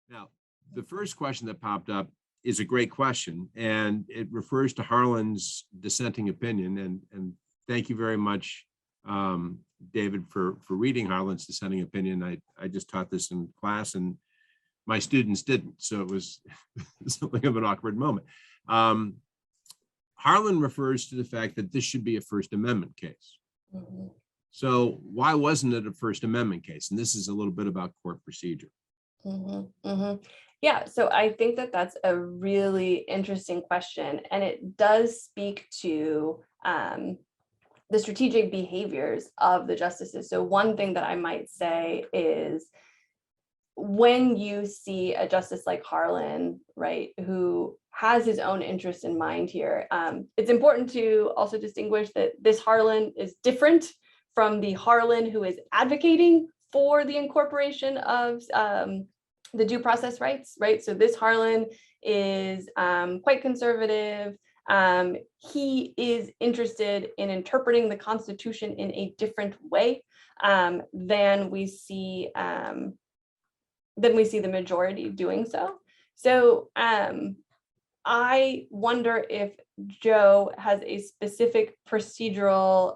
Now, the first question that popped up is a great question, and it refers to Harlan's dissenting opinion. And thank you very much, David, for reading Harlan's dissenting opinion. I just taught this in class, and my students didn't, so it was something of an awkward moment. Harlan refers to the fact that this should be a First Amendment case. Mm-hmm. So why wasn't it a First Amendment case? And this is a little bit about court procedure. Mm-hmm, mm-hmm. Yeah, so I think that that's a really interesting question, and it does speak to the strategic behaviors of the justices. So one thing that I might say is, when you see a justice like Harlan, right, who has his own interest in mind here, it's important to also distinguish that this Harlan is different from the Harlan who is advocating for the incorporation of the due process rights, right? So this Harlan is quite conservative. He is interested in interpreting the Constitution in a different way than we see the majority doing so. So I wonder if Joe has a specific procedural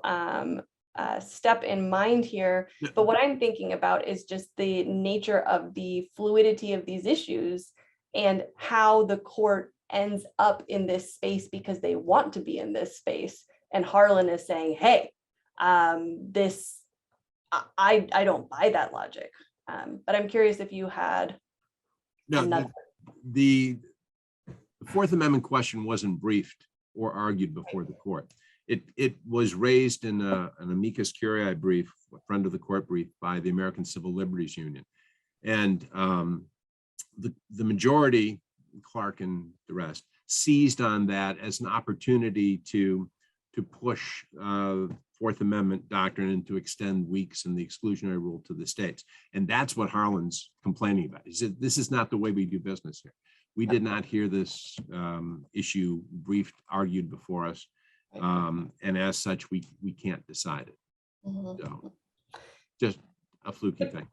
step in mind here, but what I'm thinking about is just the nature of the fluidity of these issues and how the court ends up in this space because they want to be in this space. And Harlan is saying, hey, I don't buy that logic. But I'm curious if you had another. The Fourth Amendment question wasn't briefed or argued before the court. It was raised in an amicus curiae brief, a friend of the court brief, by the American Civil Liberties Union. And the majority, Clark and the rest, seized on that as an opportunity to push Fourth Amendment doctrine and to extend weeks in the exclusionary rule to the states. And that's what Harlan's complaining about. He said, this is not the way we do business here. We did not hear this issue briefed, argued before us. And as such, we can't decide it. Mm-hmm. So just a fluky thing.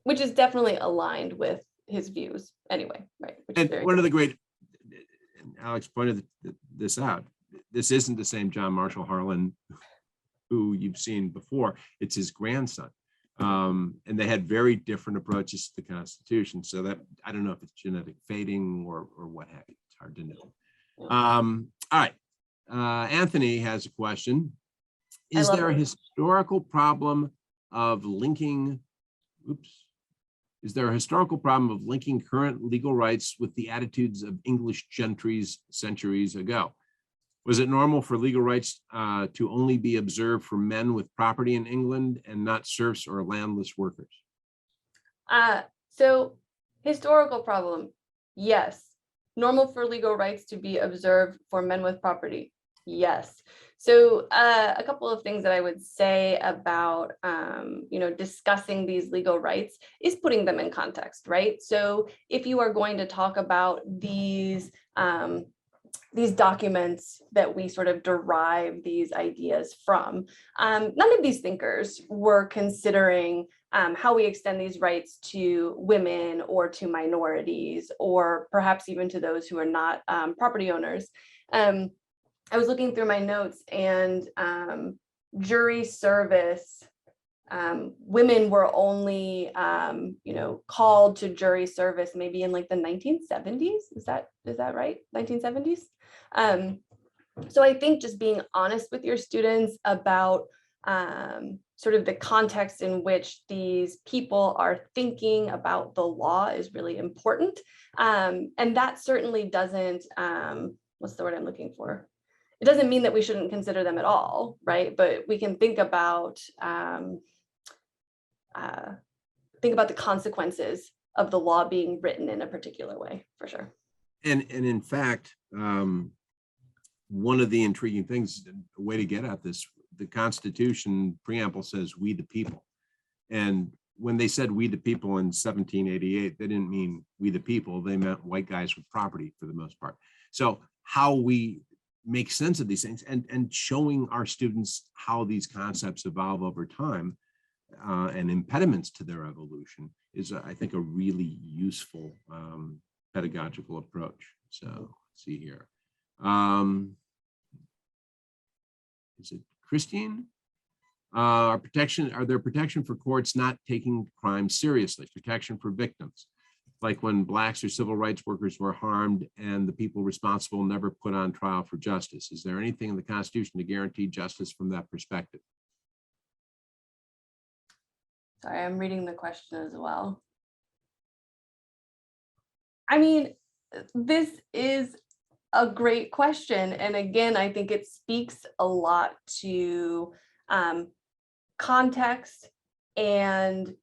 Which is definitely aligned with his views anyway, right? And one of the great, and Alyx pointed this out, this isn't the same John Marshall Harlan who you've seen before. It's his grandson. And they had very different approaches to the Constitution. So that, I don't know if it's genetic fading or what have you. It's hard to know. All right. Anthony has a question. Is there a historical problem of linking, is there a historical problem of linking current legal rights with the attitudes of English gentries centuries ago? Was it normal for legal rights to only be observed for men with property in England and not serfs or landless workers? So historical problem, yes. Normal for legal rights to be observed for men with property, yes. So a couple of things that I would say about discussing these legal rights is putting them in context, right? So if you are going to talk about these documents that we sort of derive these ideas from, none of these thinkers were considering how we extend these rights to women or to minorities, or perhaps even to those who are not property owners. I was looking through my notes, and jury service, women were only called to jury service maybe in like the 1970s. Is that right? 1970s. So I think just being honest with your students about sort of the context in which these people are thinking about the law is really important. And that certainly doesn't, what's the word I'm looking for? It doesn't mean that we shouldn't consider them at all, right? But we can think about the consequences of the law being written in a particular way, for sure. And in fact, one of the intriguing things, a way to get at this, the Constitution preamble says, "We the people." And when they said "we the people" in 1788, they didn't mean we the people. They meant white guys with property for the most part. So how we make sense of these things and showing our students how these concepts evolve over time and impediments to their evolution is, I think, a really useful pedagogical approach. So let's see here. Is it Christine? Are there protection for courts not taking crime seriously? Protection for victims, like when Blacks or civil rights workers were harmed and the people responsible never put on trial for justice. Is there anything in the Constitution to guarantee justice from that perspective? Sorry, I'm reading the question as well. I mean, this is a great question. And again, I think it speaks a lot to context and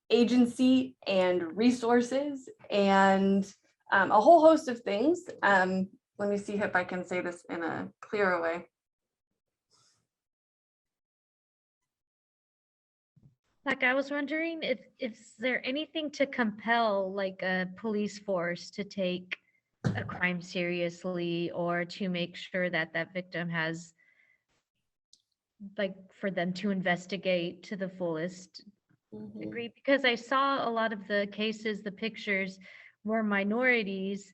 agency and resources and a whole host of things. Let me see if I can say this in a clearer way. Like, I was wondering if is there anything to compel like a police force to take a crime seriously, or to make sure that that victim has, like, for them to investigate to the fullest degree? Because I saw a lot of the cases, the pictures were minorities,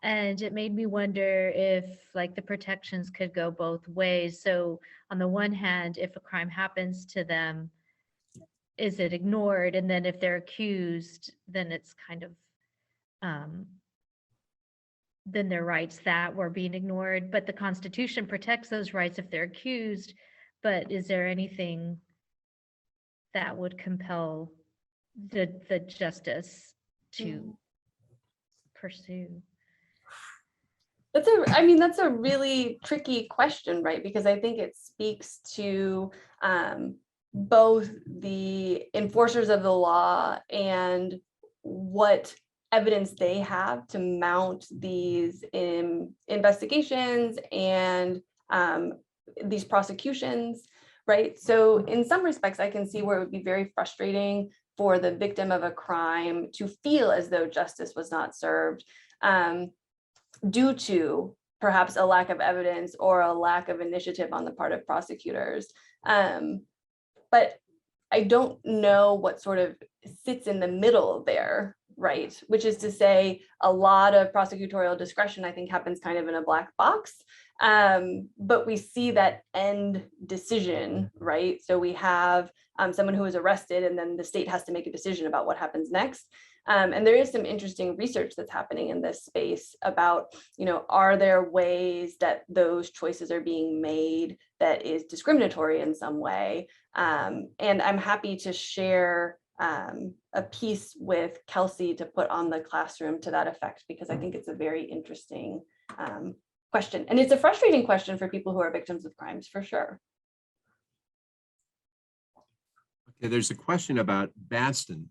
and it made me wonder if like the protections could go both ways. So on the one hand, if a crime happens to them, is it ignored? And then if they're accused, then it's kind of then their rights that were being ignored. But the Constitution protects those rights if they're accused. But is there anything that would compel the justice to pursue? That's a really tricky question, right? Because I think it speaks to both the enforcers of the law and what evidence they have to mount these investigations and these prosecutions, right? So in some respects, I can see where it would be very frustrating for the victim of a crime to feel as though justice was not served due to perhaps a lack of evidence or a lack of initiative on the part of prosecutors. But I don't know what sort of sits in the middle there, right? Which is to say, a lot of prosecutorial discretion, I think, happens kind of in a black box. But we see that end decision, right? So we have someone who is arrested, and then the state has to make a decision about what happens next. And there is some interesting research that's happening in this space about, are there ways that those choices are being made that is discriminatory in some way? And I'm happy to share a piece with Kelsey to put on the classroom to that effect, because I think it's a very interesting question. And it's a frustrating question for people who are victims of crimes, for sure. Okay, there's a question about Batson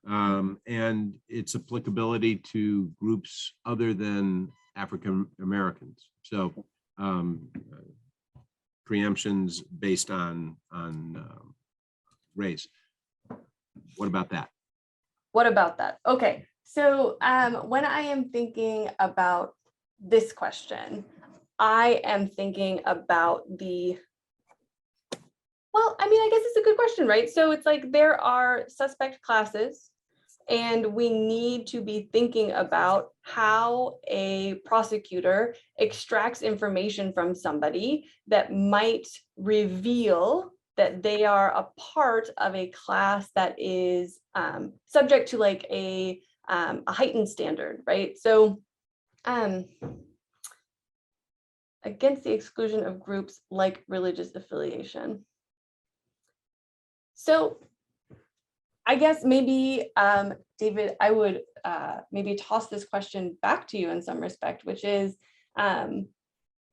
and its applicability to groups other than African Americans. So preemptions based on race. What about that? What about that? Okay, so when I am thinking about this question, I am thinking about I guess it's a good question, right? So it's like there are suspect classes, and we need to be thinking about how a prosecutor extracts information from somebody that might reveal that they are a part of a class that is subject to like a heightened standard, right? So against the exclusion of groups like religious affiliation. So I guess maybe, David, I would maybe toss this question back to you in some respect, which is,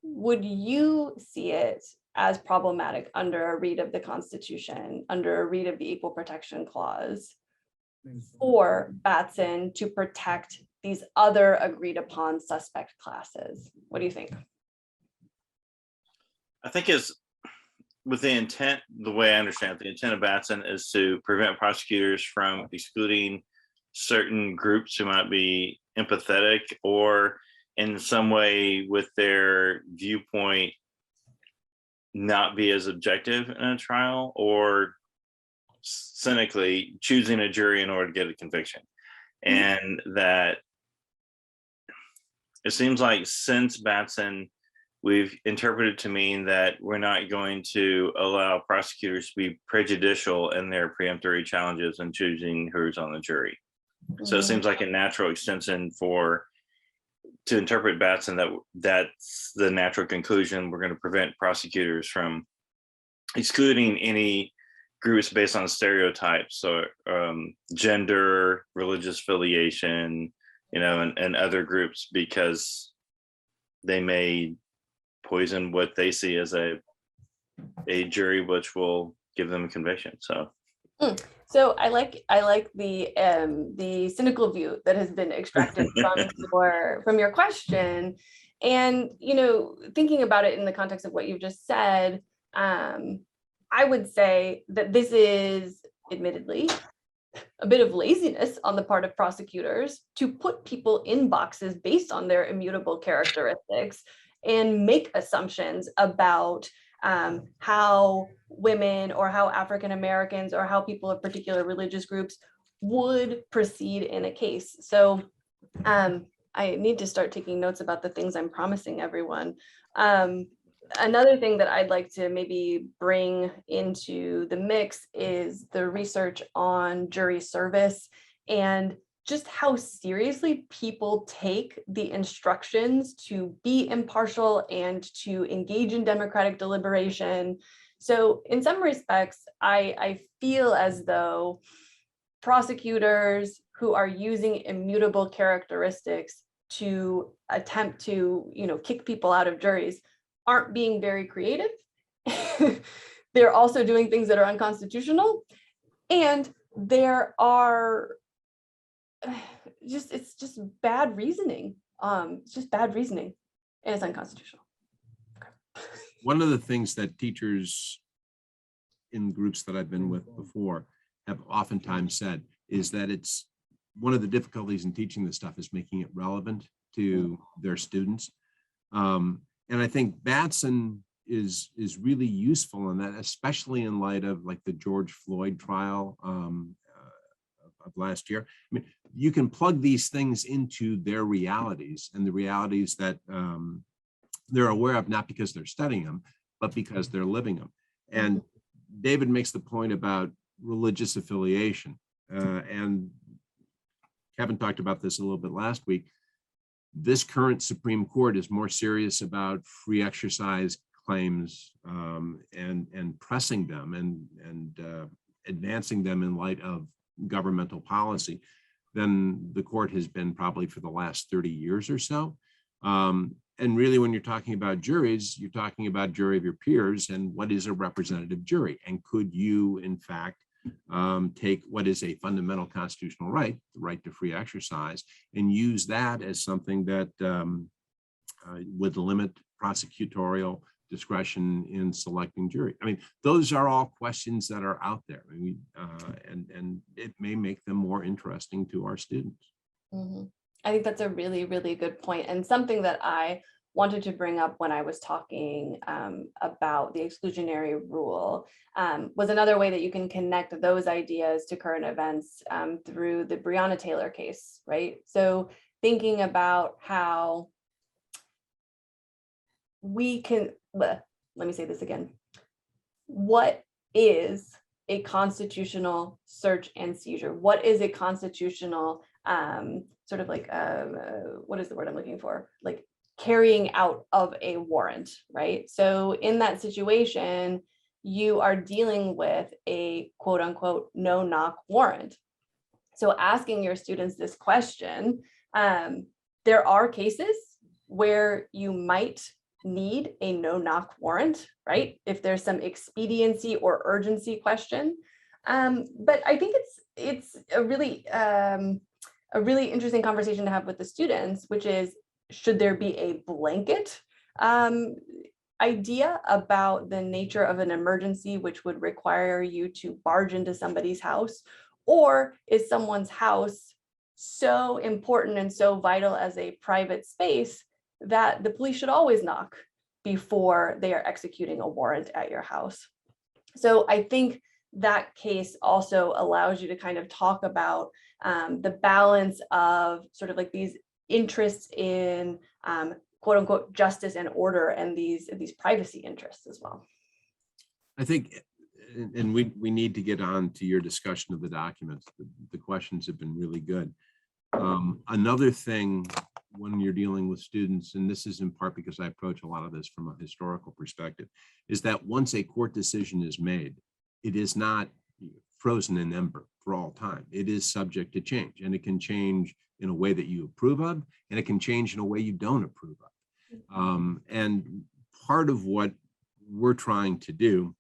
would you see it as problematic under a read of the Constitution, under a read of the Equal Protection Clause, for Batson to protect these other agreed upon suspect classes? What do you think? I think is with the intent, the way I understand it, the intent of Batson is to prevent prosecutors from excluding certain groups who might be empathetic or in some way with their viewpoint not be as objective in a trial, or cynically choosing a jury in order to get a conviction. And that it seems like since Batson, we've interpreted to mean that we're not going to allow prosecutors to be prejudicial in their preemptory challenges and choosing who's on the jury. So it seems like a natural extension to interpret Batson that's the natural conclusion. We're going to prevent prosecutors from excluding any groups based on stereotypes or gender, religious affiliation, and other groups, because they may poison what they see as a jury, which will give them a conviction. So I like the cynical view that has been extracted from your question, and thinking about it in the context of what you've just said, I would say that this is admittedly a bit of laziness on the part of prosecutors to put people in boxes based on their immutable characteristics and make assumptions about how women or how African Americans or how people of particular religious groups would proceed in a case. So I need to start taking notes about the things I'm promising everyone. Another thing that I'd like to maybe bring into the mix is the research on jury service and just how seriously people take the instructions to be impartial and to engage in democratic deliberation. So in some respects, I feel as though prosecutors who are using immutable characteristics to attempt to, kick people out of juries aren't being very creative. They're also doing things that are unconstitutional. And there are it's just bad reasoning. It's just bad reasoning, and it's unconstitutional. Okay. One of the things that teachers in groups that I've been with before have oftentimes said is that it's one of the difficulties in teaching this stuff is making it relevant to their students. And I think Batson is really useful in that, especially in light of like the George Floyd trial of last year. I mean, you can plug these things into their realities and the realities that they're aware of, not because they're studying them, but because they're living them. And David makes the point about religious affiliation. And Kevin talked about this a little bit last week. This current Supreme Court is more serious about free exercise claims and pressing them and advancing them in light of governmental policy than the court has been probably for the last 30 years or so. And really, when you're talking about juries, you're talking about jury of your peers and what is a representative jury. And could you, in fact, take what is a fundamental constitutional right, the right to free exercise, and use that as something that would limit prosecutorial discretion in selecting jury? I mean, those are all questions that are out there. I mean, and it may make them more interesting to our students. Mm-hmm. I think that's a really, really good point, and something that I wanted to bring up when I was talking about the exclusionary rule was another way that you can connect those ideas to current events through the Breonna Taylor case, right? So thinking about how we can, let me say this again. What is a constitutional search and seizure? What is a constitutional sort of like, what is the word I'm looking for? Like carrying out of a warrant, right? So in that situation, you are dealing with a quote unquote no-knock warrant. So asking your students this question, there are cases where you might need a no-knock warrant, right? If there's some expediency or urgency question. But I think it's a really interesting conversation to have with the students, which is, should there be a blanket idea about the nature of an emergency which would require you to barge into somebody's house? Or is someone's house so important and so vital as a private space that the police should always knock before they are executing a warrant at your house? So I think that case also allows you to kind of talk about the balance of sort of like these interests in quote unquote justice and order, and these privacy interests as well. I think, and we need to get on to your discussion of the documents. The questions have been really good. Another thing when you're dealing with students, and this is in part because I approach a lot of this from a historical perspective, is that once a court decision is made, it is not frozen in ember for all time. It is subject to change, and it can change in a way that you approve of, and it can change in a way you don't approve of. And part of what we're trying to do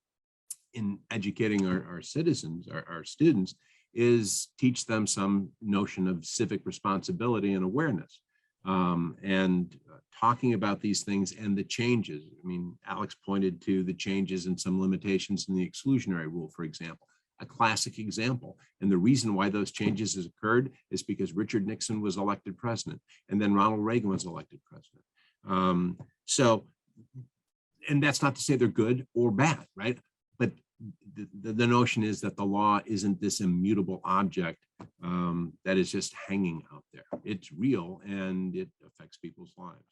in educating our citizens, our students, is teach them some notion of civic responsibility and awareness, and talking about these things and the changes. I mean, Alyx pointed to the changes and some limitations in the exclusionary rule, for example, a classic example. And the reason why those changes has occurred is because Richard Nixon was elected president, and then Ronald Reagan was elected president. And that's not to say they're good or bad, right? But the notion is that the law isn't this immutable object that is just hanging out there. It's real, and it affects people's lives.